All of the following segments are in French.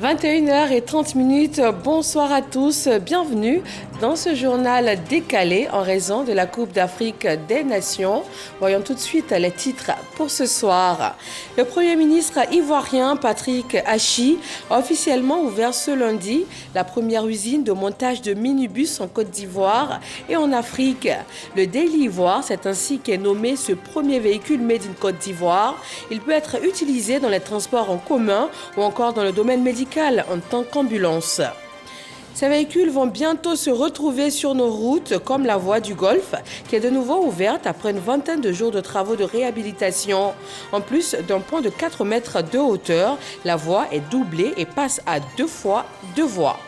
21h30, bonsoir à tous, bienvenue dans ce journal décalé en raison de la Coupe d'Afrique des Nations. Voyons tout de suite les titres pour ce soir. Le Premier ministre ivoirien Patrick Achi a officiellement ouvert ce lundi la première usine de montage de minibus en Côte d'Ivoire et en Afrique. Le Daily Ivoire, c'est ainsi qu'est nommé ce premier véhicule made in Côte d'Ivoire. Il peut être utilisé dans les transports en commun ou encore dans le domaine médical en tant qu'ambulance. Ces véhicules vont bientôt se retrouver sur nos routes comme la voie du Golfe qui est de nouveau ouverte après une vingtaine de jours de travaux de réhabilitation. En plus d'un pont de 4 mètres de hauteur, la voie est doublée et passe à 2 fois 2 voies.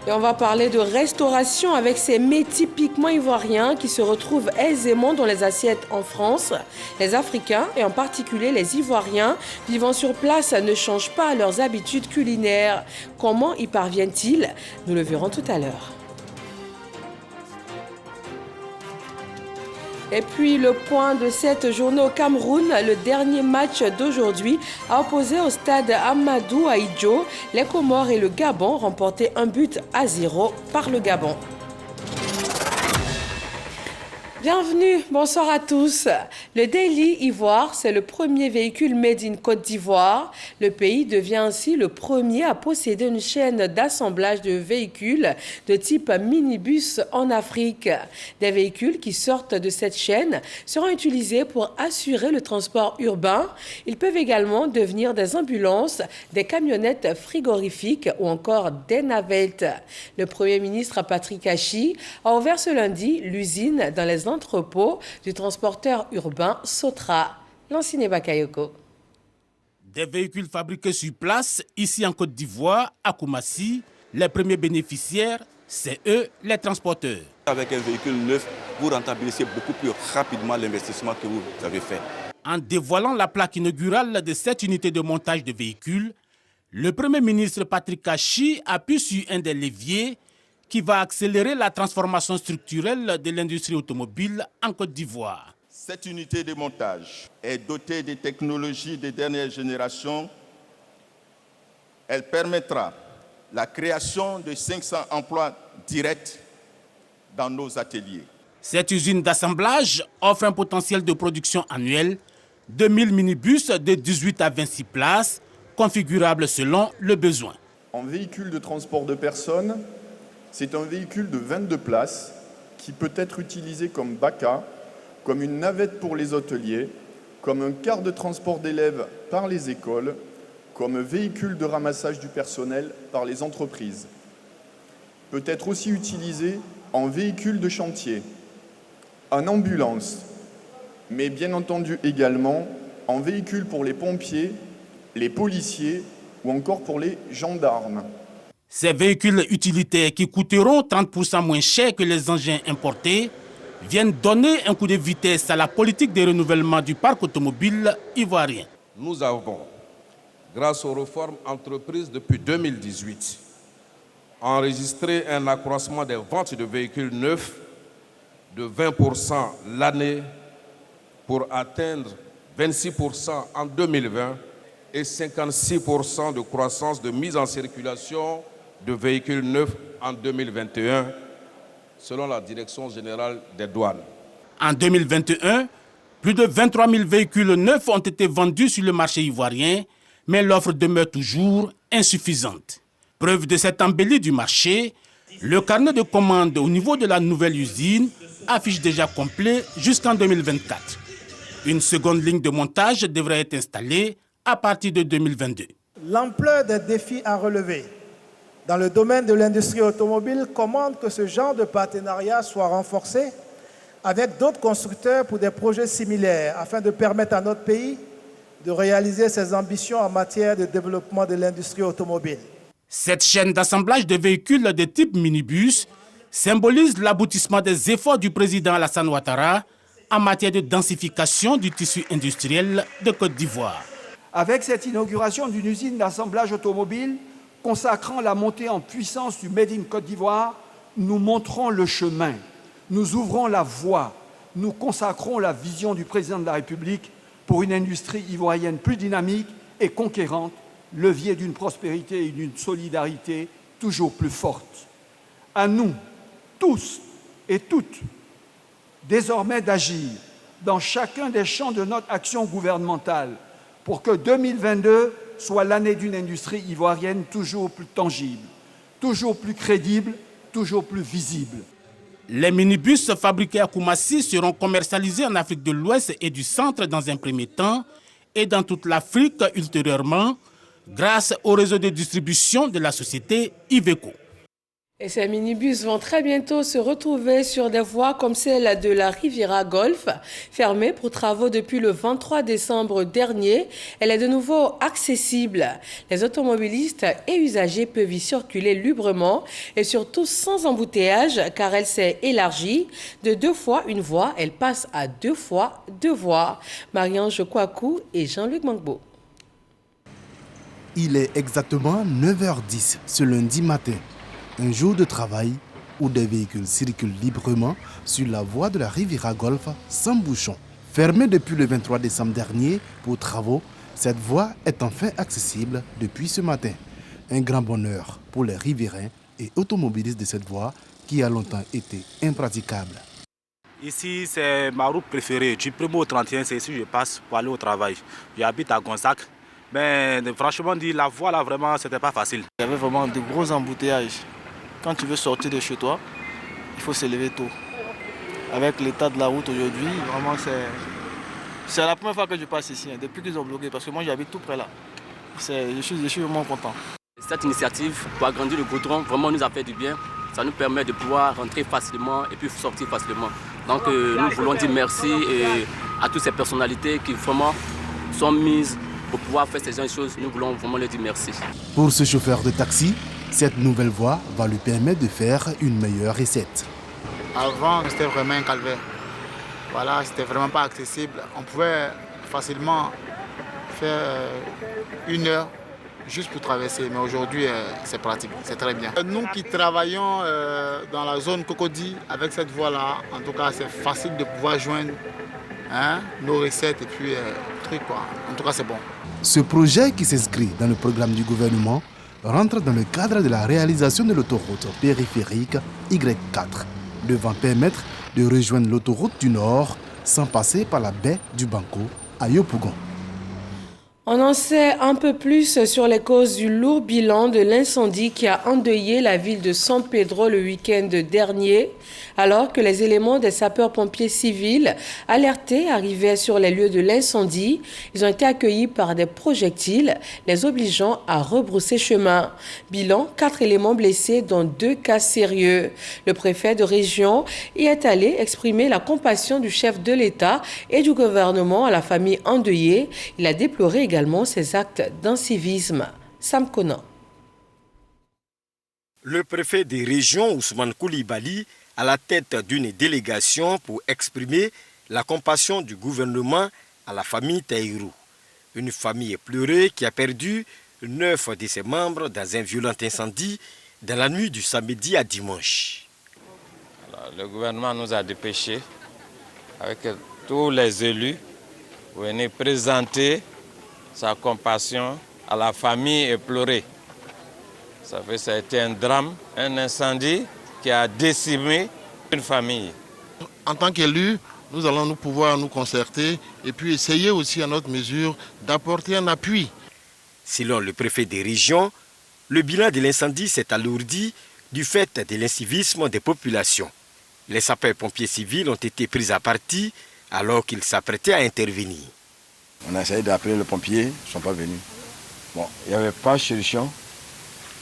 Et on va parler de restauration avec ces mets typiquement ivoiriens qui se retrouvent aisément dans les assiettes en France. Les Africains, et en particulier les Ivoiriens, vivant sur place ne changent pas leurs habitudes culinaires. Comment y parviennent-ils? Nous le verrons tout à l'heure. Et puis le point de cette journée au Cameroun, le dernier match d'aujourd'hui a opposé au stade Amadou Ahidjo les Comores et le Gabon, remporté 1-0 par le Gabon. Bienvenue, bonsoir à tous. Le Daily Ivoire, c'est le premier véhicule made in Côte d'Ivoire. Le pays devient ainsi le premier à posséder une chaîne d'assemblage de véhicules de type minibus en Afrique. Des véhicules qui sortent de cette chaîne seront utilisés pour assurer le transport urbain. Ils peuvent également devenir des ambulances, des camionnettes frigorifiques ou encore des navettes. Le Premier ministre Patrick Achi a ouvert ce lundi l'usine dans les entrepôt du transporteur urbain Sotra. Lancine Bakayoko. Des véhicules fabriqués sur place, ici en Côte d'Ivoire, à Koumassi, les premiers bénéficiaires, c'est eux, les transporteurs. Avec un véhicule neuf, vous rentabilisez beaucoup plus rapidement l'investissement que vous avez fait. En dévoilant la plaque inaugurale de cette unité de montage de véhicules, le Premier ministre Patrick Achi appuie sur un des leviers qui va accélérer la transformation structurelle de l'industrie automobile en Côte d'Ivoire. Cette unité de montage est dotée de technologies de dernière génération. Elle permettra la création de 500 emplois directs dans nos ateliers. Cette usine d'assemblage offre un potentiel de production annuel de 1000 minibus de 18 à 26 places, configurables selon le besoin. En véhicule de transport de personnes, c'est un véhicule de 22 places qui peut être utilisé comme baca, comme une navette pour les hôteliers, comme un car de transport d'élèves par les écoles, comme un véhicule de ramassage du personnel par les entreprises. Peut être aussi utilisé en véhicule de chantier, en ambulance, mais bien entendu également en véhicule pour les pompiers, les policiers ou encore pour les gendarmes. Ces véhicules utilitaires qui coûteront 30% moins cher que les engins importés viennent donner un coup de vitesse à la politique de renouvellement du parc automobile ivoirien. Nous avons, grâce aux réformes entreprises depuis 2018, enregistré un accroissement des ventes de véhicules neufs de 20% l'année pour atteindre 26% en 2020 et 56% de croissance de mise en circulation de véhicules neufs en 2021, selon la Direction générale des douanes. En 2021, plus de 23 000 véhicules neufs ont été vendus sur le marché ivoirien, mais l'offre demeure toujours insuffisante. Preuve de cette embellie du marché, le carnet de commandes au niveau de la nouvelle usine affiche déjà complet jusqu'en 2024. Une seconde ligne de montage devrait être installée à partir de 2022. L'ampleur des défis à relever dans le domaine de l'industrie automobile commande que ce genre de partenariat soit renforcé avec d'autres constructeurs pour des projets similaires afin de permettre à notre pays de réaliser ses ambitions en matière de développement de l'industrie automobile. Cette chaîne d'assemblage de véhicules de type minibus symbolise l'aboutissement des efforts du président Alassane Ouattara en matière de densification du tissu industriel de Côte d'Ivoire. Avec cette inauguration d'une usine d'assemblage automobile consacrant la montée en puissance du Made in Côte d'Ivoire, nous montrons le chemin, nous ouvrons la voie, nous consacrons la vision du président de la République pour une industrie ivoirienne plus dynamique et conquérante, levier d'une prospérité et d'une solidarité toujours plus forte. À nous, tous et toutes, désormais d'agir dans chacun des champs de notre action gouvernementale pour que 2022 soit l'année d'une industrie ivoirienne toujours plus tangible, toujours plus crédible, toujours plus visible. Les minibus fabriqués à Koumassi seront commercialisés en Afrique de l'Ouest et du Centre dans un premier temps et dans toute l'Afrique ultérieurement grâce au réseau de distribution de la société Iveco. Et ces minibus vont très bientôt se retrouver sur des voies comme celle de la Riviera Golf, fermée pour travaux depuis le 23 décembre dernier. Elle est de nouveau accessible. Les automobilistes et usagers peuvent y circuler librement et surtout sans embouteillage car elle s'est élargie. De 2 fois une voie, elle passe à 2 fois 2 voies. Marie-Ange Kouakou et Jean-Luc Mangbo. Il est exactement 9h10 ce lundi matin. Un jour de travail où des véhicules circulent librement sur la voie de la Riviera Golf sans bouchon. Fermée depuis le 23 décembre dernier pour travaux, cette voie est enfin accessible depuis ce matin. Un grand bonheur pour les riverains et automobilistes de cette voie qui a longtemps été impraticable. Ici, c'est ma route préférée. Du 1er au 31, c'est ici que je passe pour aller au travail. J'habite à Gonzac. Mais franchement, la voie là, vraiment, c'était pas facile. Il y avait vraiment de gros embouteillages. Quand tu veux sortir de chez toi, il faut se lever tôt. Avec l'état de la route aujourd'hui, vraiment c'est la première fois que je passe ici, depuis qu'ils ont bloqué, parce que moi j'habite tout près là. Je suis vraiment content. Cette initiative pour agrandir le goudron vraiment nous a fait du bien. Ça nous permet de pouvoir rentrer facilement et puis sortir facilement. Donc nous voulons dire merci à toutes ces personnalités qui vraiment sont mises pour pouvoir faire ces choses. Nous voulons vraiment leur dire merci. Pour ce chauffeur de taxi, cette nouvelle voie va lui permettre de faire une meilleure recette. Avant, c'était vraiment un calvaire. Voilà, c'était vraiment pas accessible. On pouvait facilement faire 1 heure juste pour traverser. Mais aujourd'hui, c'est pratique, c'est très bien. Nous qui travaillons dans la zone Cocody avec cette voie-là, en tout cas, c'est facile de pouvoir joindre nos recettes et puis trucs quoi. En tout cas, c'est bon. Ce projet qui s'inscrit dans le programme du gouvernement rentre dans le cadre de la réalisation de l'autoroute périphérique Y4, devant permettre de rejoindre l'autoroute du Nord sans passer par la baie du Banco à Yopougon. On en sait un peu plus sur les causes du lourd bilan de l'incendie qui a endeuillé la ville de San Pedro le week-end dernier, alors que les éléments des sapeurs-pompiers civils alertés arrivaient sur les lieux de l'incendie. Ils ont été accueillis par des projectiles, les obligeant à rebrousser chemin. Bilan, 4 éléments blessés, dont 2 cas sérieux. Le préfet de région y est allé exprimer la compassion du chef de l'État et du gouvernement à la famille endeuillée. Il a déploré également ces actes d'incivisme. Sam Conan. Le préfet des régions, Ousmane Koulibaly, à la tête d'une délégation pour exprimer la compassion du gouvernement à la famille Taïrou. Une famille éplorée qui a perdu 9 de ses membres dans un violent incendie dans la nuit du samedi à dimanche. Alors, le gouvernement nous a dépêchés avec tous les élus pour venir présenter sa compassion à la famille éplorée. Ça a été un drame, un incendie qui a décimé une famille. En tant qu'élus, nous allons pouvoir nous concerter et puis essayer aussi à notre mesure d'apporter un appui. Selon le préfet des régions, le bilan de l'incendie s'est alourdi du fait de l'incivisme des populations. Les sapeurs-pompiers civils ont été pris à partie alors qu'ils s'apprêtaient à intervenir. On a essayé d'appeler les pompiers, ils ne sont pas venus. Bon, il n'y avait pas de solution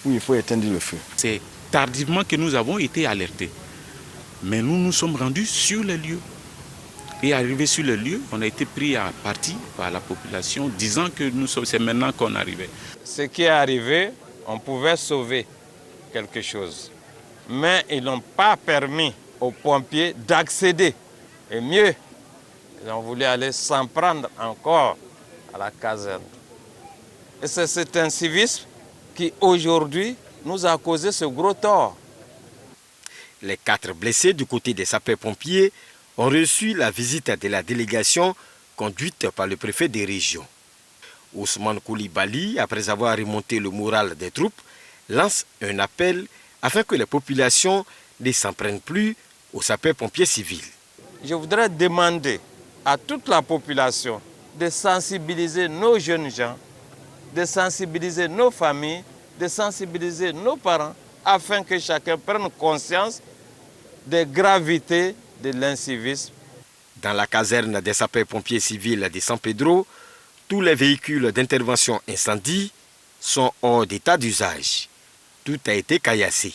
où il faut éteindre le feu. C'est tardivement que nous avons été alertés. Mais nous nous sommes rendus sur les lieux. Et arrivés sur les lieux, on a été pris à partie par la population disant que c'est maintenant qu'on arrivait. Ce qui est arrivé, on pouvait sauver quelque chose. Mais ils n'ont pas permis aux pompiers d'accéder. Et mieux, ils ont voulu aller s'en prendre encore à la caserne. Et c'est cet incivisme qui aujourd'hui nous a causé ce gros tort. Les 4 blessés du côté des sapeurs-pompiers ont reçu la visite de la délégation conduite par le préfet des régions. Ousmane Koulibaly, après avoir remonté le moral des troupes, lance un appel afin que les populations ne s'en prennent plus aux sapeurs-pompiers civils. Je voudrais demander à toute la population de sensibiliser nos jeunes gens, de sensibiliser nos familles, de sensibiliser nos parents, afin que chacun prenne conscience des gravités de l'incivisme. Dans la caserne des sapeurs-pompiers civils de San Pedro, tous les véhicules d'intervention incendie sont hors d'état d'usage. Tout a été caillassé.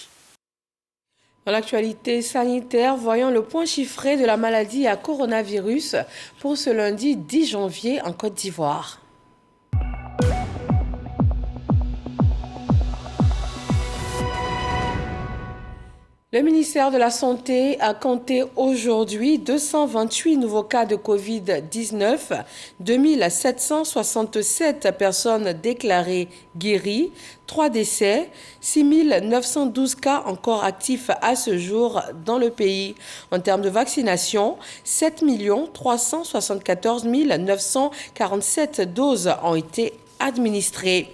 Dans l'actualité sanitaire, voyons le point chiffré de la maladie à coronavirus pour ce lundi 10 janvier en Côte d'Ivoire. Le ministère de la Santé a compté aujourd'hui 228 nouveaux cas de Covid-19, 2767 personnes déclarées guéries, 3 décès, 6912 cas encore actifs à ce jour dans le pays. En termes de vaccination, 7 374 947 doses ont été administrées.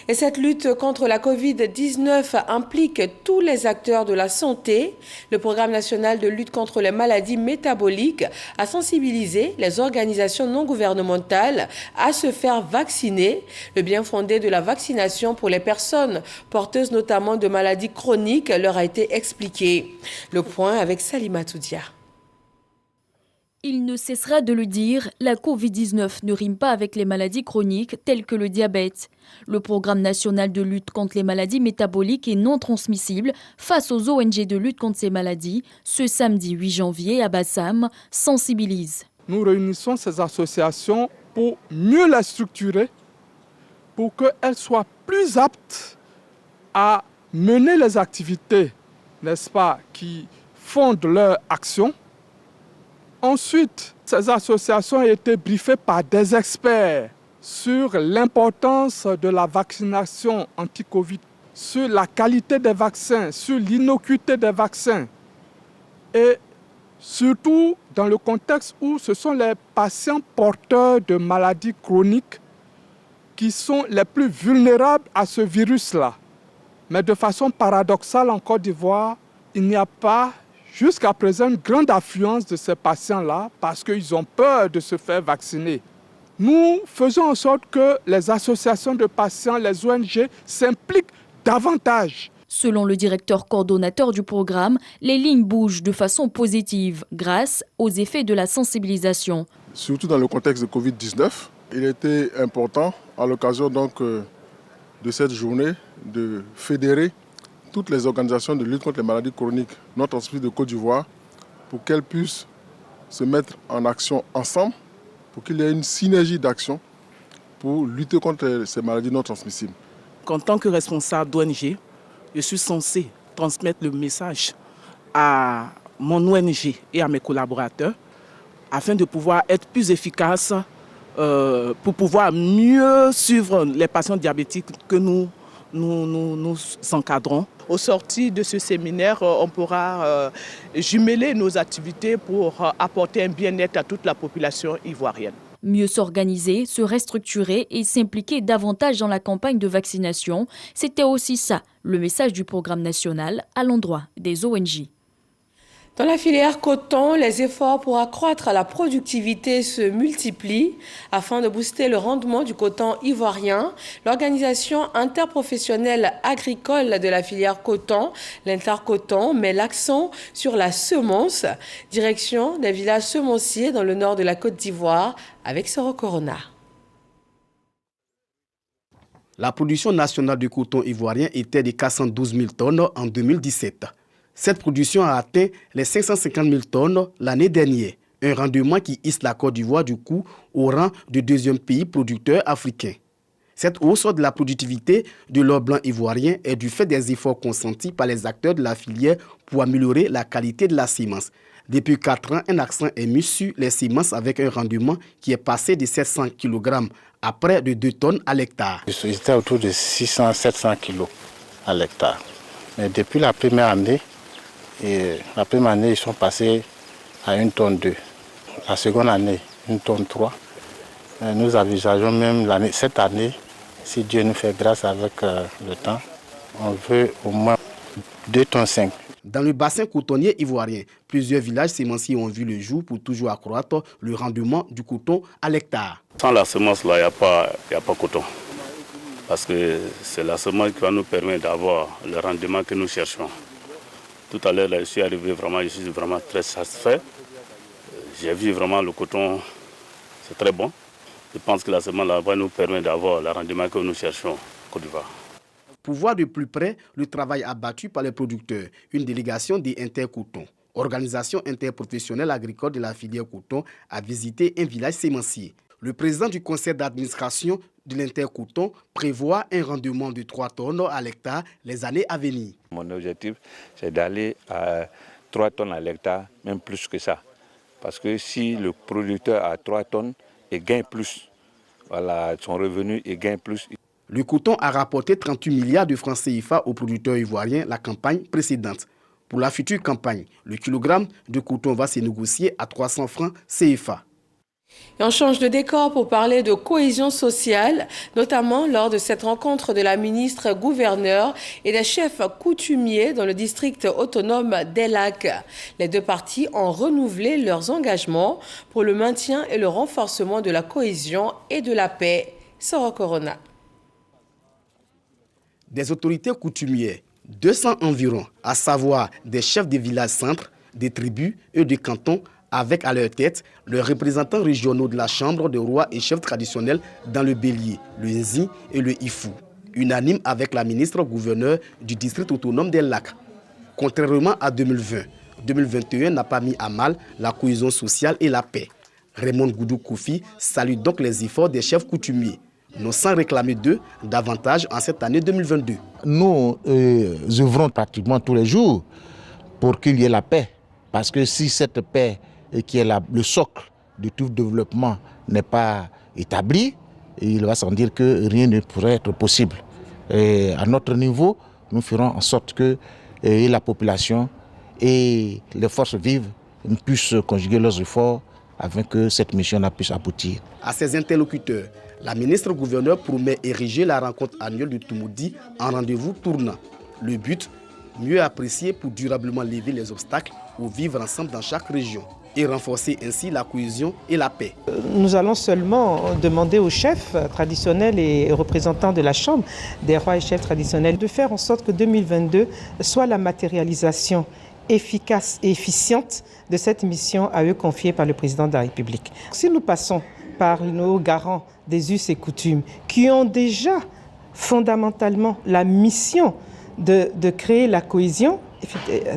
Et cette lutte contre la Covid-19 implique tous les acteurs de la santé. Le Programme national de lutte contre les maladies métaboliques a sensibilisé les organisations non gouvernementales à se faire vacciner. Le bien fondé de la vaccination pour les personnes porteuses notamment de maladies chroniques leur a été expliqué. Le point avec Salima Toudia. Il ne cessera de le dire, la Covid-19 ne rime pas avec les maladies chroniques telles que le diabète. Le Programme national de lutte contre les maladies métaboliques et non transmissibles face aux ONG de lutte contre ces maladies, ce samedi 8 janvier à Bassam, sensibilise. Nous réunissons ces associations pour mieux les structurer, pour qu'elles soient plus aptes à mener les activités, n'est-ce pas, qui fondent leur action. Ensuite, ces associations ont été briefées par des experts sur l'importance de la vaccination anti-Covid, sur la qualité des vaccins, sur l'innocuité des vaccins. Et surtout dans le contexte où ce sont les patients porteurs de maladies chroniques qui sont les plus vulnérables à ce virus-là. Mais de façon paradoxale, en Côte d'Ivoire, il n'y a pas jusqu'à présent une grande affluence de ces patients-là parce qu'ils ont peur de se faire vacciner. Nous faisons en sorte que les associations de patients, les ONG, s'impliquent davantage. Selon le directeur coordonnateur du programme, les lignes bougent de façon positive grâce aux effets de la sensibilisation. Surtout dans le contexte de Covid-19, il était important, à l'occasion donc de cette journée, de fédérer toutes les organisations de lutte contre les maladies chroniques non transmissibles de Côte d'Ivoire pour qu'elles puissent se mettre en action ensemble, pour qu'il y ait une synergie d'action pour lutter contre ces maladies non transmissibles. En tant que responsable d'ONG, je suis censé transmettre le message à mon ONG et à mes collaborateurs afin de pouvoir être plus efficace, pour pouvoir mieux suivre les patients diabétiques que nous encadrons. Au sortir de ce séminaire, on pourra jumeler nos activités pour apporter un bien-être à toute la population ivoirienne. Mieux s'organiser, se restructurer et s'impliquer davantage dans la campagne de vaccination, c'était aussi ça, le message du programme national à l'endroit des ONG. Dans la filière coton, les efforts pour accroître la productivité se multiplient. Afin de booster le rendement du coton ivoirien, l'organisation interprofessionnelle agricole de la filière coton, l'Intercoton, met l'accent sur la semence. Direction des villages semenciers dans le nord de la Côte d'Ivoire avec Soro Corona. La production nationale du coton ivoirien était de 412 000 tonnes en 2017. Cette production a atteint les 550 000 tonnes l'année dernière, un rendement qui hisse la Côte d'Ivoire du coup au rang de deuxième pays producteur africain. Cette hausse de la productivité de l'or blanc ivoirien est du fait des efforts consentis par les acteurs de la filière pour améliorer la qualité de la semence. Depuis 4 ans, un accent est mis sur les semences avec un rendement qui est passé de 700 kg à près de 2 tonnes à l'hectare. C'était autour de 600-700 kg à l'hectare. Mais depuis la première année, ils sont passés à 1 tonne 2. La seconde année, 1 tonne 3. Nous envisageons même cette année, si Dieu nous fait grâce avec le temps, on veut au moins 2,5 tonnes. Dans le bassin cotonnier ivoirien, plusieurs villages sémenciers ont vu le jour pour toujours accroître le rendement du coton à l'hectare. Sans la semence, là, il n'y a pas coton. Parce que c'est la semence qui va nous permettre d'avoir le rendement que nous cherchons. Tout à l'heure, je suis arrivé je suis vraiment très satisfait. J'ai vu vraiment le coton, c'est très bon. Je pense que la semence là, va nous permettre d'avoir le rendement que nous cherchons en Côte d'Ivoire. Pour voir de plus près le travail abattu par les producteurs, une délégation des Intercoton, organisation interprofessionnelle agricole de la filière coton, a visité un village sémencier. Le président du conseil d'administration de l'Intercoton prévoit un rendement de 3 tonnes à l'hectare les années à venir. Mon objectif, c'est d'aller à 3 tonnes à l'hectare, même plus que ça. Parce que si le producteur a 3 tonnes, il gagne plus. Voilà, son revenu, il gagne plus. Le coton a rapporté 38 milliards de francs CFA aux producteurs ivoiriens la campagne précédente. Pour la future campagne, le kilogramme de coton va se négocier à 300 francs CFA. Et on change de décor pour parler de cohésion sociale, notamment lors de cette rencontre de la ministre gouverneur et des chefs coutumiers dans le district autonome des Lacs. Les deux parties ont renouvelé leurs engagements pour le maintien et le renforcement de la cohésion et de la paix. Soro Corona. Des autorités coutumières, 200 environ, à savoir des chefs de villages centres, des tribus et des cantons, avec à leur tête les représentants régionaux de la Chambre des rois et chefs traditionnels dans le Bélier, le Nzi et le Ifou, unanime avec la ministre gouverneur du district autonome des Lacs. Contrairement à 2020, 2021 n'a pas mis à mal la cohésion sociale et la paix. Raymond Goudou Koufi salue donc les efforts des chefs coutumiers, non sans réclamer d'eux davantage en cette année 2022. Nous œuvrons pratiquement tous les jours pour qu'il y ait la paix, parce que si cette paix qui est le socle de tout développement n'est pas établi, il va sans dire que rien ne pourrait être possible. Et à notre niveau, nous ferons en sorte que la population et les forces vives puissent conjuguer leurs efforts afin que cette mission puisse aboutir. À ses interlocuteurs, la ministre gouverneur promet ériger la rencontre annuelle de Toumoudi en rendez-vous tournant. Le but, mieux apprécier pour durablement lever les obstacles ou vivre ensemble dans chaque région et renforcer ainsi la cohésion et la paix. Nous allons seulement demander aux chefs traditionnels et représentants de la Chambre des rois et chefs traditionnels de faire en sorte que 2022 soit la matérialisation efficace et efficiente de cette mission à eux confiée par le président de la République. Si nous passons par nos garants des us et coutumes qui ont déjà fondamentalement la mission de créer la cohésion,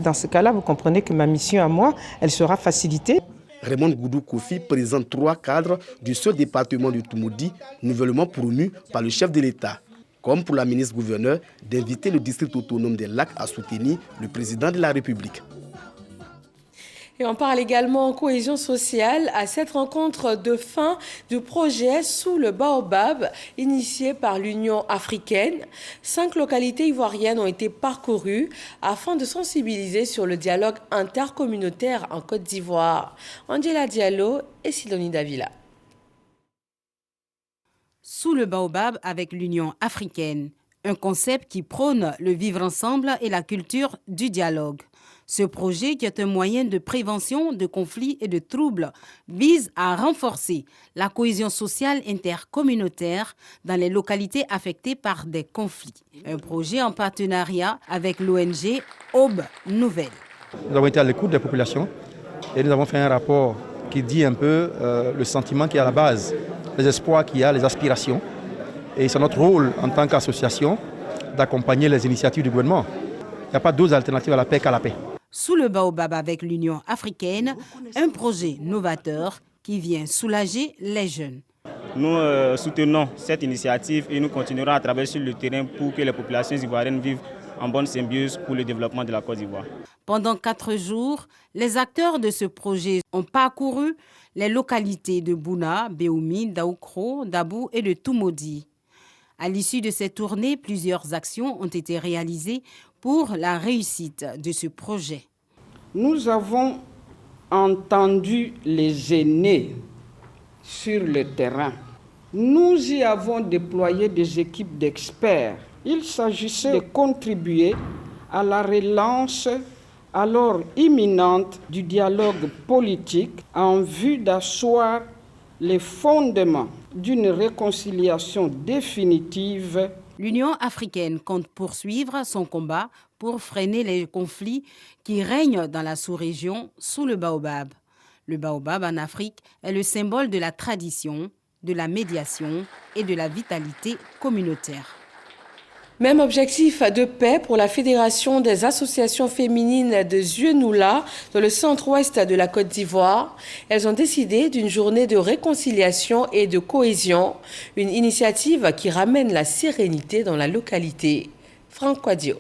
dans ce cas-là, vous comprenez que ma mission à moi, elle sera facilitée. Raymond Goudou Koufi présente 3 cadres du seul département de Toumoudi, nouvellement promus par le chef de l'État. Comme pour la ministre gouverneur, d'inviter le district autonome des Lacs à soutenir le président de la République. Et on parle également en cohésion sociale à cette rencontre de fin du projet Sous le Baobab, initié par l'Union africaine. 5 localités ivoiriennes ont été parcourues afin de sensibiliser sur le dialogue intercommunautaire en Côte d'Ivoire. Angela Diallo et Sidonie Davila. Sous le Baobab avec l'Union africaine, un concept qui prône le vivre ensemble et la culture du dialogue. Ce projet, qui est un moyen de prévention de conflits et de troubles, vise à renforcer la cohésion sociale intercommunautaire dans les localités affectées par des conflits. Un projet en partenariat avec l'ONG Aube Nouvelle. Nous avons été à l'écoute des populations et nous avons fait un rapport qui dit un peu le sentiment qui est à la base, les espoirs qu'il y a, les aspirations. Et c'est notre rôle en tant qu'association d'accompagner les initiatives du gouvernement. Il n'y a pas d'autres alternatives à la paix qu'à la paix. Sous le Baobab avec l'Union africaine, un projet novateur qui vient soulager les jeunes. Nous soutenons cette initiative et nous continuerons à travailler sur le terrain pour que les populations ivoiriennes vivent en bonne symbiose pour le développement de la Côte d'Ivoire. Pendant 4 jours, les acteurs de ce projet ont parcouru les localités de Bouna, Béoumi, Daoukro, Dabou et de Toumoudi. À l'issue de cette tournée, plusieurs actions ont été réalisées pour la réussite de ce projet. Nous avons entendu les aînés sur le terrain. Nous y avons déployé des équipes d'experts. Il s'agissait de contribuer à la relance alors imminente du dialogue politique en vue d'asseoir les fondements d'une réconciliation définitive. L'Union africaine compte poursuivre son combat pour freiner les conflits qui règnent dans la sous-région sous le baobab. Le baobab en Afrique est le symbole de la tradition, de la médiation et de la vitalité communautaire. Même objectif de paix pour la Fédération des associations féminines de Zieunula dans le centre-ouest de la Côte d'Ivoire. Elles ont décidé d'une journée de réconciliation et de cohésion, une initiative qui ramène la sérénité dans la localité. Franck Quadio.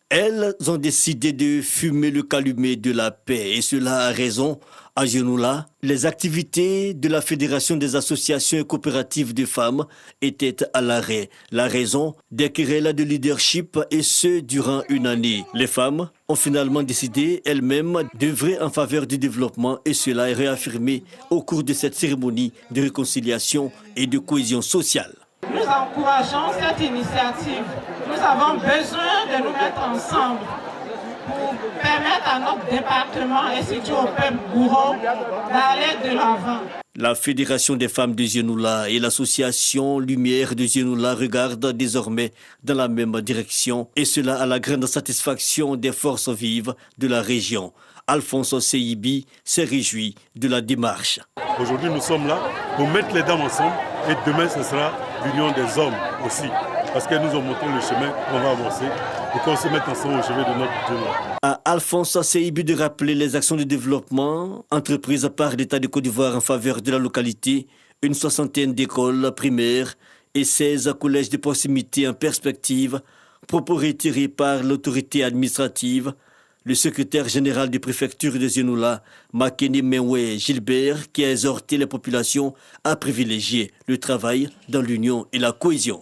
Elles ont décidé de fumer le calumet de la paix et cela a raison. À Zieunula, les activités de la Fédération des associations et coopératives de femmes étaient à l'arrêt. La raison, des querelles de leadership et ce durant une année. Les femmes ont finalement décidé elles-mêmes d'œuvrer en faveur du développement et cela est réaffirmé au cours de cette cérémonie de réconciliation et de cohésion sociale. Nous encourageons cette initiative. Nous avons besoin de nous mettre ensemble pour permettre à notre département et surtout au peuple gourou d'aller de l'avant. La Fédération des femmes de Zieunula et l'association Lumière de Zieunula regardent désormais dans la même direction et cela à la grande satisfaction des forces vives de la région. Alphonse Seibi s'est réjoui de la démarche. Aujourd'hui, nous sommes là pour mettre les dames ensemble et demain, ce sera l'union des hommes aussi. Parce qu'elles nous ont montré le chemin qu'on va avancer et qu'on se mette ensemble au chemin de notre Dieu. À Alphonse Seibi de rappeler les actions de développement entreprises par l'État de Côte d'Ivoire en faveur de la localité, une 60aine d'écoles primaires et 16 collèges de proximité en perspective, propos retirés par l'autorité administrative. Le secrétaire général de préfecture de Zieunula, Makene Menwe Gilbert, qui a exhorté les populations à privilégier le travail dans l'union et la cohésion.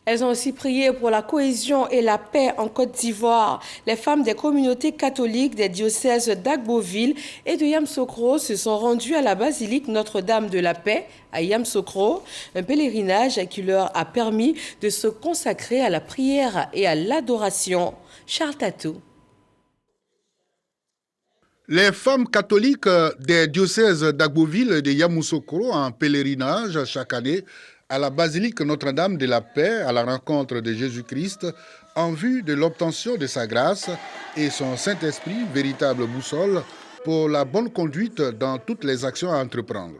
Elles ont aussi prié pour la cohésion et la paix en Côte d'Ivoire. Les femmes des communautés catholiques des diocèses d'Agboville et de Yamoussoukro se sont rendues à la basilique Notre-Dame de la Paix à Yamoussoukro, un pèlerinage qui leur a permis de se consacrer à la prière et à l'adoration. Charles Tatou. Les femmes catholiques des diocèses d'Agboville et de Yamoussoukro en pèlerinage chaque année à la basilique Notre-Dame de la Paix à la rencontre de Jésus-Christ en vue de l'obtention de sa grâce et son Saint-Esprit, véritable boussole pour la bonne conduite dans toutes les actions à entreprendre.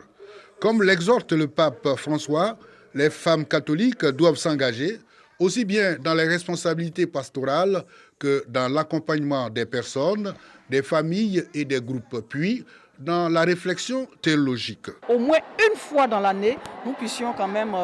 Comme l'exhorte le pape François, les femmes catholiques doivent s'engager aussi bien dans les responsabilités pastorales que dans l'accompagnement des personnes, des familles et des groupes, puis dans la réflexion théologique. Au moins une fois dans l'année, nous puissions quand même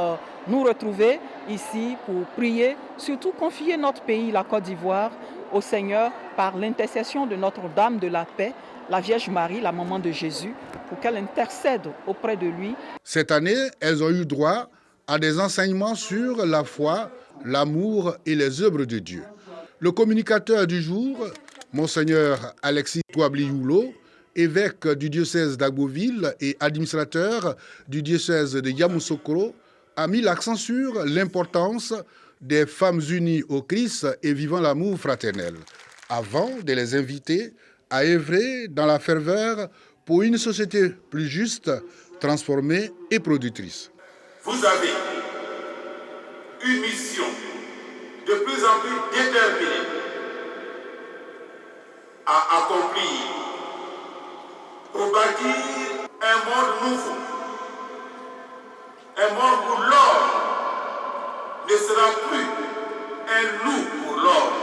nous retrouver ici pour prier, surtout confier notre pays, la Côte d'Ivoire, au Seigneur par l'intercession de Notre-Dame de la Paix, la Vierge Marie, la maman de Jésus, pour qu'elle intercède auprès de lui. Cette année, elles ont eu droit à des enseignements sur la foi, l'amour et les œuvres de Dieu. Le communicateur du jour, Monseigneur Alexis Touabli-Youlo, évêque du diocèse d'Agboville et administrateur du diocèse de Yamoussoukro, a mis l'accent sur l'importance des femmes unies au Christ et vivant l'amour fraternel, avant de les inviter à œuvrer dans la ferveur pour une société plus juste, transformée et productrice. Vous avez une mission de plus en plus déterminée à accomplir pour bâtir un monde nouveau, un monde où l'homme ne sera plus un loup pour l'homme,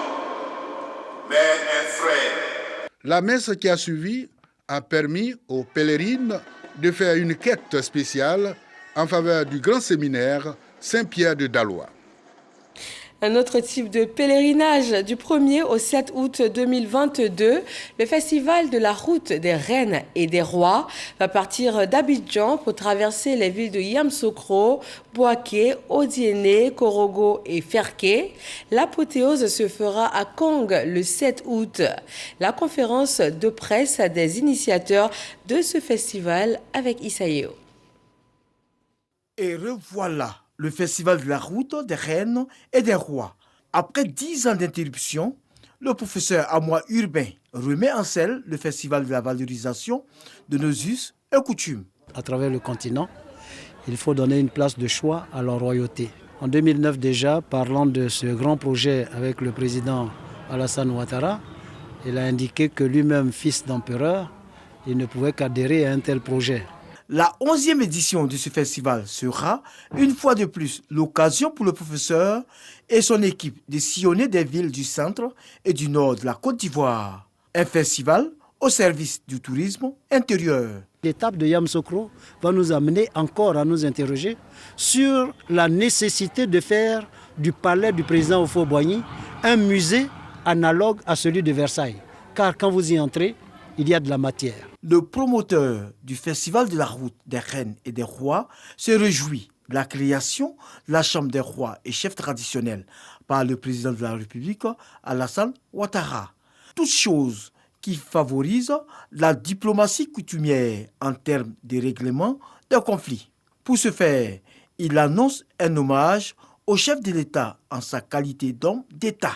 mais un frère. La messe qui a suivi a permis aux pèlerines de faire une quête spéciale en faveur du grand séminaire Saint-Pierre de Dalois. Un autre type de pèlerinage du 1er au 7 août 2022. Le festival de la route des reines et des rois va partir d'Abidjan pour traverser les villes de Yamoussoukro, Bouaké, Odiéné, Korogo et Ferké. L'apothéose se fera à Kong le 7 août. La conférence de presse des initiateurs de ce festival avec Isaïo. Et revoilà le festival de la route des reines et des rois. Après 10 ans d'interruption, le professeur Amois Urbain remet en selle le festival de la valorisation de nos us et coutumes. À travers le continent, il faut donner une place de choix à la royauté. En 2009 déjà, parlant de ce grand projet avec le président Alassane Ouattara, il a indiqué que lui-même, fils d'empereur, il ne pouvait qu'adhérer à un tel projet. La 11e édition de ce festival sera, une fois de plus, l'occasion pour le professeur et son équipe de sillonner des villes du centre et du nord de la Côte d'Ivoire. Un festival au service du tourisme intérieur. L'étape de Yamoussoukro va nous amener encore à nous interroger sur la nécessité de faire du palais du président Houphouët-Boigny un musée analogue à celui de Versailles. Car quand vous y entrez, il y a de la matière. Le promoteur du festival de la route des reines et des rois se réjouit de la création de la Chambre des rois et chefs traditionnels par le président de la République, Alassane Ouattara. Toutes choses qui favorisent la diplomatie coutumière en termes de règlement des conflits. Pour ce faire, il annonce un hommage au chef de l'État en sa qualité d'homme d'État.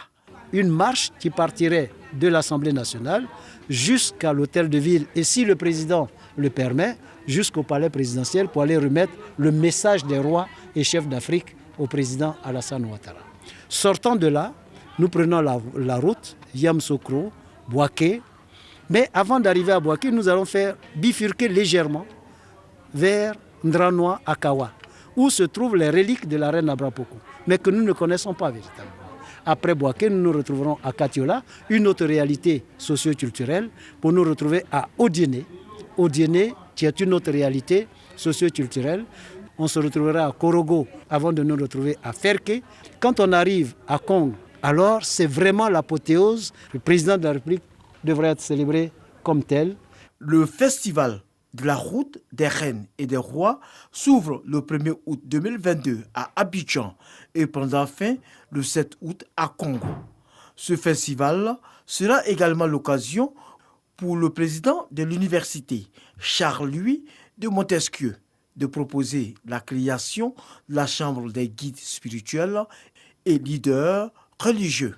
Une marche qui partirait de l'Assemblée nationale jusqu'à l'hôtel de ville et, si le président le permet, jusqu'au palais présidentiel pour aller remettre le message des rois et chefs d'Afrique au président Alassane Ouattara. Sortant de là, nous prenons la route Yamoussoukro, Bouaké, mais avant d'arriver à Bouaké, nous allons faire bifurquer légèrement vers Ndranoa Akawa, où se trouvent les reliques de la reine Abrapoko, mais que nous ne connaissons pas véritablement. Après Bouaké, nous nous retrouverons à Katiola, une autre réalité socio-culturelle, pour nous retrouver à Odiéné. Odiéné, qui est une autre réalité socio-culturelle. On se retrouvera à Korogo avant de nous retrouver à Ferké. Quand on arrive à Kong, alors c'est vraiment l'apothéose. Le président de la République devrait être célébré comme tel. Le festival de la route des reines et des rois s'ouvre le 1er août 2022 à Abidjan et prendra fin le 7 août à Congo. Ce festival sera également l'occasion pour le président de l'université, Charles-Louis de Montesquieu, de proposer la création de la chambre des guides spirituels et leaders religieux.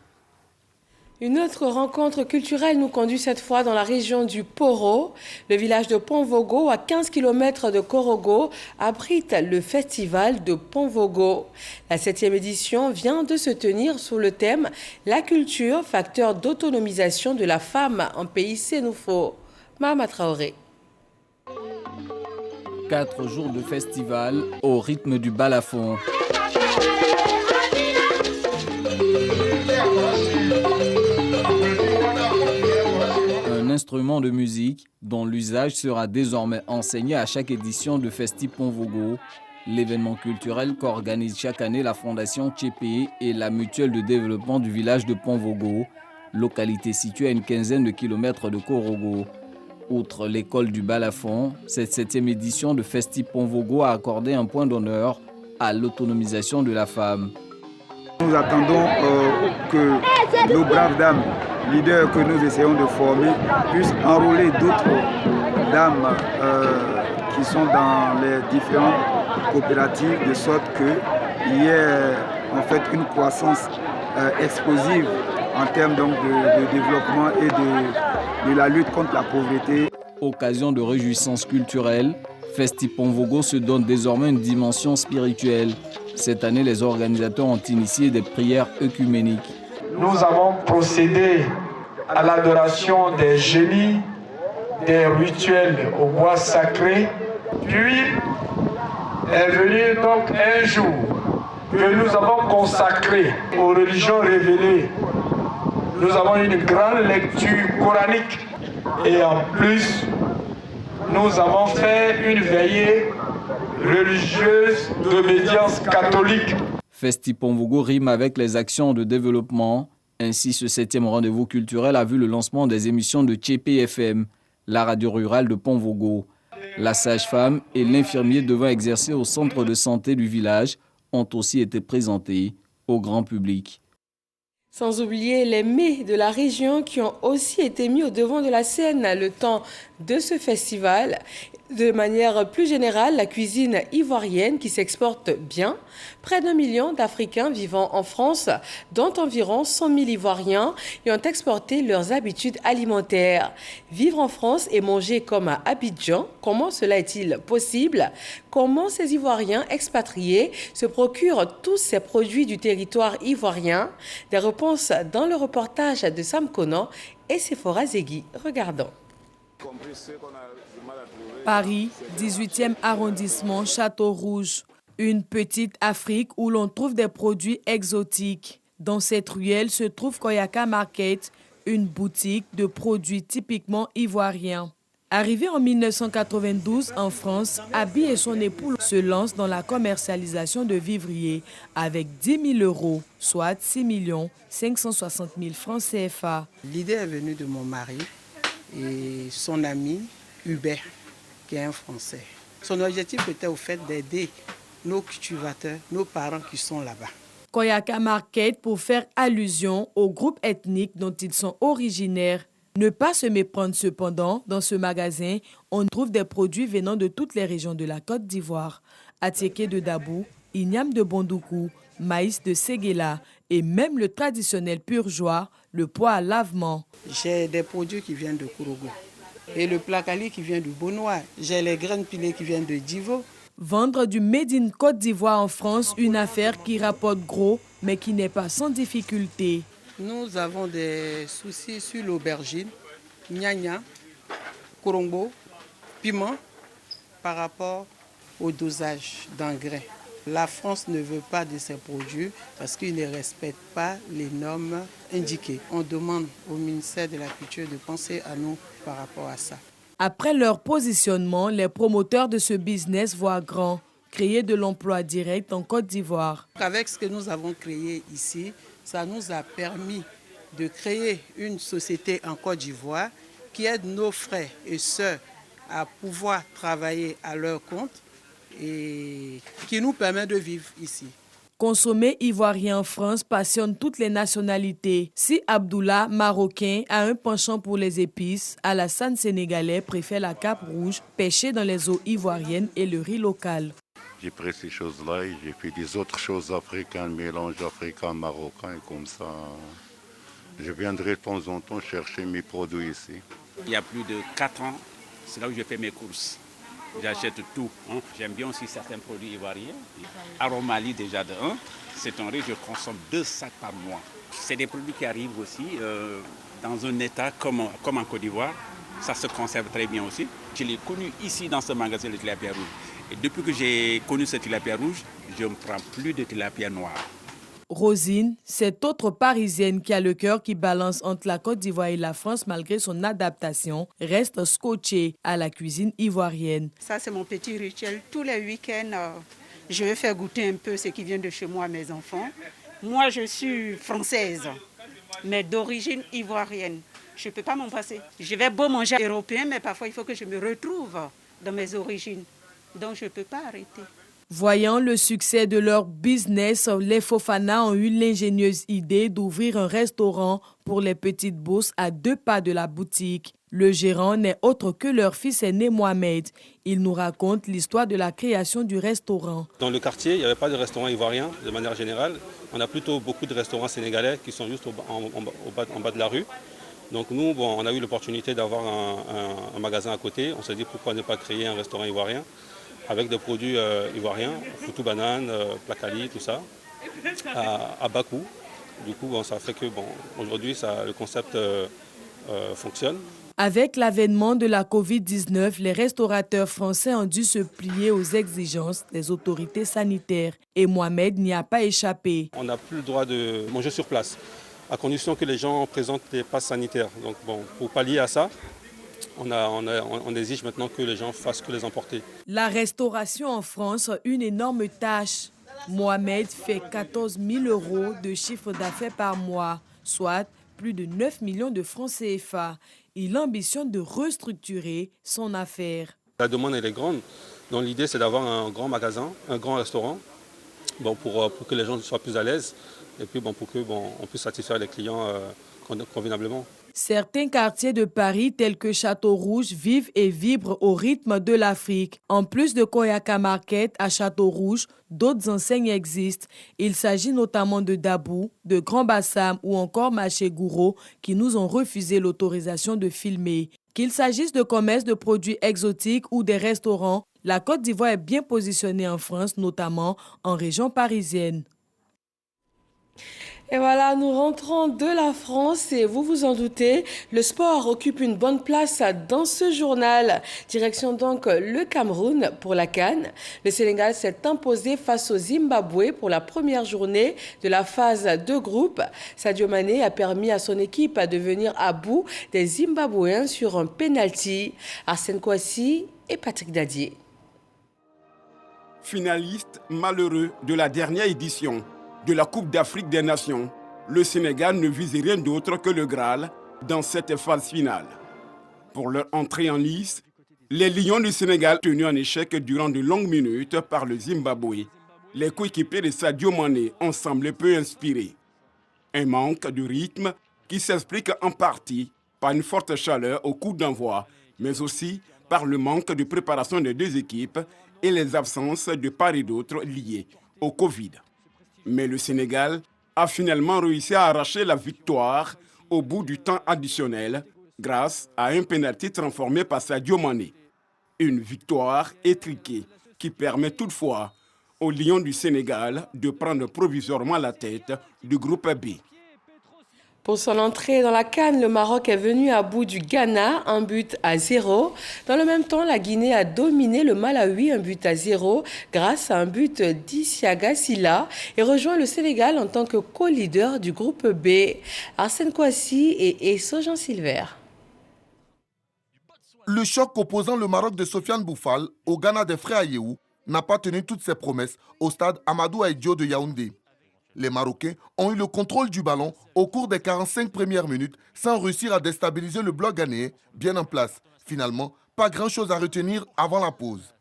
Une autre rencontre culturelle nous conduit cette fois dans la région du Poro. Le village de Ponvogo, à 15 km de Korogo, abrite le festival de Ponvogo. La 7e édition vient de se tenir sous le thème « La culture, facteur d'autonomisation de la femme en pays sénoufo ». Mahama Traoré. 4 jours de festival au rythme du balafon. Un instrument de musique dont l'usage sera désormais enseigné à chaque édition de Festi Ponvogo, l'événement culturel qu'organise chaque année la Fondation Tchépé et la Mutuelle de développement du village de Ponvogo, localité située à une quinzaine de kilomètres de Korogo. Outre l'école du balafon, cette 7e édition de Festi Ponvogo a accordé un point d'honneur à l'autonomisation de la femme. Nous attendons que nos braves dames, leaders que nous essayons de former, puissent enrôler d'autres dames qui sont dans les différentes coopératives, de sorte qu'il y ait en fait une croissance explosive en termes donc, de développement et de la lutte contre la pauvreté. Occasion de réjouissance culturelle, Festi Ponvogo se donne désormais une dimension spirituelle. Cette année, les organisateurs ont initié des prières œcuméniques. Nous avons procédé à l'adoration des génies, des rituels au bois sacré. Puis est venu donc un jour que nous avons consacré aux religions révélées. Nous avons une grande lecture coranique et en plus, nous avons fait une veillée religieuse d'obédience catholique. Festi-Ponvogo rime avec les actions de développement. Ainsi, ce 7e rendez-vous culturel a vu le lancement des émissions de Tchépé FM, la radio rurale de Ponvogo. La sage-femme et l'infirmier devant exercer au centre de santé du village ont aussi été présentés au grand public. Sans oublier les mets de la région qui ont aussi été mis au devant de la scène le temps de ce festival. De manière plus générale, la cuisine ivoirienne qui s'exporte bien. Près d'1 million d'Africains vivant en France, dont environ 100 000 Ivoiriens, y ont exporté leurs habitudes alimentaires. Vivre en France et manger comme à Abidjan, comment cela est-il possible? Comment ces Ivoiriens expatriés se procurent tous ces produits du territoire ivoirien? Des réponses dans le reportage de Sam Conan et Sephora Zegui. Regardons. Paris, 18e arrondissement, Château-Rouge. Une petite Afrique où l'on trouve des produits exotiques. Dans cette ruelle se trouve Koyaka Market, une boutique de produits typiquement ivoiriens. Arrivé en 1992 en France, Abi et son époux se lancent dans la commercialisation de vivriers avec 10 000 €, soit 6 560 000 francs CFA. L'idée est venue de mon mari et son ami Hubert, qui est un Français. Son objectif était au fait d'aider nos cultivateurs, nos parents qui sont là-bas. Koyaka Market pour faire allusion au groupe ethnique dont ils sont originaires. Ne pas se méprendre cependant, dans ce magasin, on trouve des produits venant de toutes les régions de la Côte d'Ivoire. Atiéké de Dabou, igname de Bondoukou, maïs de Séguéla et même le traditionnel pur joie, le pois à lavement. J'ai des produits qui viennent de Kourougou et le placali qui vient du Beaunois. J'ai les graines pilées qui viennent de Divo. Vendre du Made in Côte d'Ivoire en France, une affaire qui rapporte gros, mais qui n'est pas sans difficulté. Nous avons des soucis sur l'aubergine, gnagna, korombo, piment par rapport au dosage d'engrais. La France ne veut pas de ces produits parce qu'ils ne respectent pas les normes indiquées. On demande au ministère de la Culture de penser à nous par rapport à ça. Après leur positionnement, les promoteurs de ce business voient grand, créer de l'emploi direct en Côte d'Ivoire. Avec ce que nous avons créé ici, ça nous a permis de créer une société en Côte d'Ivoire qui aide nos frères et sœurs à pouvoir travailler à leur compte et qui nous permet de vivre ici. Consommer ivoirien en France passionne toutes les nationalités. Si Abdoullah, marocain, a un penchant pour les épices, Alassane, sénégalais, préfère la cape rouge, pêchée dans les eaux ivoiriennes et le riz local. J'ai pris ces choses-là et j'ai fait des autres choses africaines, mélange africain-marocain et comme ça. Je viendrai de temps en temps chercher mes produits ici. Il y a plus de 4 ans, c'est là où je fais mes courses. J'achète tout. J'aime bien aussi certains produits ivoiriens. Aromali déjà de 1. C'est un riz, je consomme 2 sacs par mois. C'est des produits qui arrivent aussi dans un état comme en Côte d'Ivoire. Ça se conserve très bien aussi. Je l'ai connu ici dans ce magasin de tilapia rouge. Et depuis que j'ai connu ce tilapia rouge, je ne prends plus de tilapia noir. Rosine, cette autre Parisienne qui a le cœur qui balance entre la Côte d'Ivoire et la France malgré son adaptation, reste scotchée à la cuisine ivoirienne. Ça, c'est mon petit rituel. Tous les week-ends, je vais faire goûter un peu ce qui vient de chez moi à mes enfants. Moi, je suis française, mais d'origine ivoirienne. Je ne peux pas m'en passer. Je vais beau manger européen, mais parfois, il faut que je me retrouve dans mes origines. Donc, je ne peux pas arrêter. Voyant le succès de leur business, les Fofana ont eu l'ingénieuse idée d'ouvrir un restaurant pour les petites bourses à 2 pas de la boutique. Le gérant n'est autre que leur fils aîné Mohamed. Il nous raconte l'histoire de la création du restaurant. Dans le quartier, il n'y avait pas de restaurant ivoirien de manière générale. On a plutôt beaucoup de restaurants sénégalais qui sont juste en bas de la rue. Donc nous, on a eu l'opportunité d'avoir un magasin à côté. On s'est dit pourquoi ne pas créer un restaurant ivoirien avec des produits ivoiriens, foutou banane, placali, tout ça, à bas coût. Du coup, ça fait que aujourd'hui, le concept fonctionne. Avec l'avènement de la Covid-19, les restaurateurs français ont dû se plier aux exigences des autorités sanitaires. Et Mohamed n'y a pas échappé. On n'a plus le droit de manger sur place, à condition que les gens présentent des passes sanitaires. Donc pour pallier à ça, on exige maintenant que les gens fassent que les emporter. La restauration en France, une énorme tâche. Mohamed fait 14 000 € de chiffre d'affaires par mois, soit plus de 9 millions de francs CFA. Il ambitionne de restructurer son affaire. La demande elle est grande, donc l'idée c'est d'avoir un grand magasin, un grand restaurant, pour que les gens soient plus à l'aise et puis pour que on puisse satisfaire les clients convenablement. Certains quartiers de Paris, tels que Château-Rouge, vivent et vibrent au rythme de l'Afrique. En plus de Koyaka Market à Château-Rouge, d'autres enseignes existent. Il s'agit notamment de Dabou, de Grand Bassam ou encore Marché Gouraud qui nous ont refusé l'autorisation de filmer. Qu'il s'agisse de commerce de produits exotiques ou des restaurants, la Côte d'Ivoire est bien positionnée en France, notamment en région parisienne. Et voilà, nous rentrons de la France et vous vous en doutez, le sport occupe une bonne place dans ce journal. Direction donc le Cameroun pour la CAN. Le Sénégal s'est imposé face au Zimbabwe pour la première journée de la phase de groupe. Sadio Mané a permis à son équipe de venir à bout des Zimbabwéens sur un penalty. Arsène Kouassi et Patrick Dadier. Finaliste malheureux de la dernière édition de la Coupe d'Afrique des Nations, le Sénégal ne vise rien d'autre que le Graal dans cette phase finale. Pour leur entrée en lice, les Lions du Sénégal tenus en échec durant de longues minutes par le Zimbabwe, les coéquipiers de Sadio Mané ont semblé peu inspirés. Un manque de rythme qui s'explique en partie par une forte chaleur au coup d'envoi, mais aussi par le manque de préparation des deux équipes et les absences de part et d'autre liées au Covid. Mais le Sénégal a finalement réussi à arracher la victoire au bout du temps additionnel grâce à un pénalty transformé par Sadio Mané. Une victoire étriquée qui permet toutefois aux Lions du Sénégal de prendre provisoirement la tête du groupe B. Pour son entrée dans la CAN, le Maroc est venu à bout du Ghana, 1-0. Dans le même temps, la Guinée a dominé le Malawi, 1-0, grâce à un but d'Isiaga Silla et rejoint le Sénégal en tant que co-leader du groupe B. Arsène Kouassi et Jean Silver. Le choc opposant le Maroc de Sofiane Boufal au Ghana des frères Ayew n'a pas tenu toutes ses promesses au stade Amadou Ahidjo de Yaoundé. Les Marocains ont eu le contrôle du ballon au cours des 45 premières minutes sans réussir à déstabiliser le bloc ghanéen bien en place. Finalement, pas grand-chose à retenir avant la pause.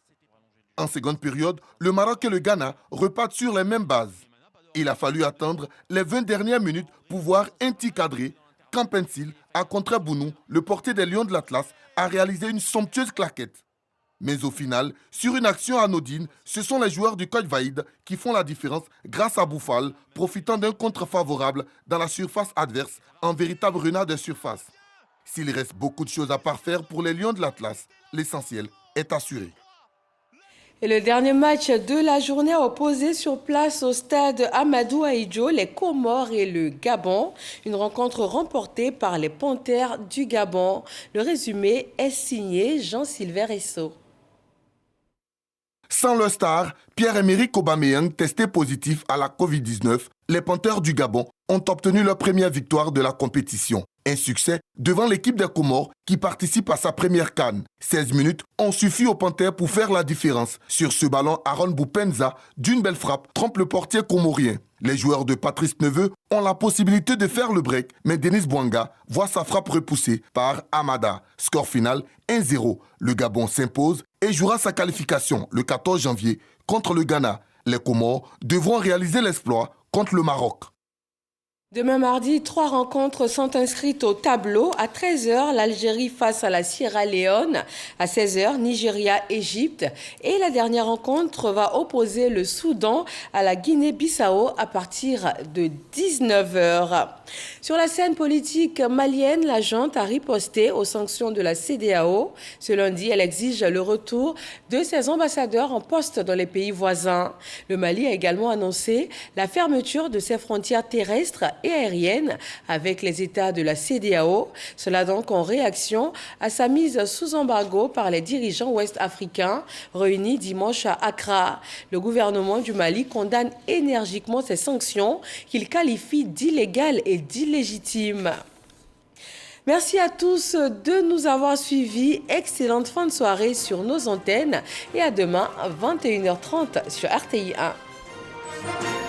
En seconde période, le Maroc et le Ghana repartent sur les mêmes bases. Il a fallu attendre les 20 dernières minutes pour voir Inti cadrer quand Pensil a contré Bounou, le portier des Lions de l'Atlas, a réalisé une somptueuse claquette. Mais au final, sur une action anodine, ce sont les joueurs du Coach Vaïd qui font la différence grâce à Boufal, profitant d'un contre favorable dans la surface adverse, en véritable renard des surfaces. S'il reste beaucoup de choses à parfaire pour les Lions de l'Atlas, l'essentiel est assuré. Et le dernier match de la journée a opposé sur place au stade Amadou Ahidjo les Comores et le Gabon. Une rencontre remportée par les Panthères du Gabon. Le résumé est signé Jean-Sylvain Esso. Sans le star, Pierre-Emerick Aubameyang, testé positif à la Covid-19, les Panthères du Gabon ont obtenu leur première victoire de la compétition. Un succès devant l'équipe des Comores qui participe à sa première CAN. 16 minutes ont suffi aux Panthères pour faire la différence. Sur ce ballon, Aaron Boupenza, d'une belle frappe, trompe le portier comorien. Les joueurs de Patrice Neveu ont la possibilité de faire le break, mais Denis Bouanga voit sa frappe repoussée par Amada. Score final 1-0. Le Gabon s'impose et jouera sa qualification le 14 janvier contre le Ghana. Les Comores devront réaliser l'exploit contre le Maroc. Demain mardi, 3 rencontres sont inscrites au tableau. À 13h, l'Algérie face à la Sierra Leone. À 16h, Nigeria-Égypte. Et la dernière rencontre va opposer le Soudan à la Guinée-Bissau à partir de 19h. Sur la scène politique malienne, la junte a riposté aux sanctions de la CEDEAO. Ce lundi, elle exige le retour de ses ambassadeurs en poste dans les pays voisins. Le Mali a également annoncé la fermeture de ses frontières terrestres et aérienne avec les États de la CEDEAO. Cela donc en réaction à sa mise sous embargo par les dirigeants ouest-africains réunis dimanche à Accra. Le gouvernement du Mali condamne énergiquement ces sanctions qu'il qualifie d'illégales et d'illégitimes. Merci à tous de nous avoir suivis. Excellente fin de soirée sur nos antennes et à demain à 21h30 sur RTI 1. tous.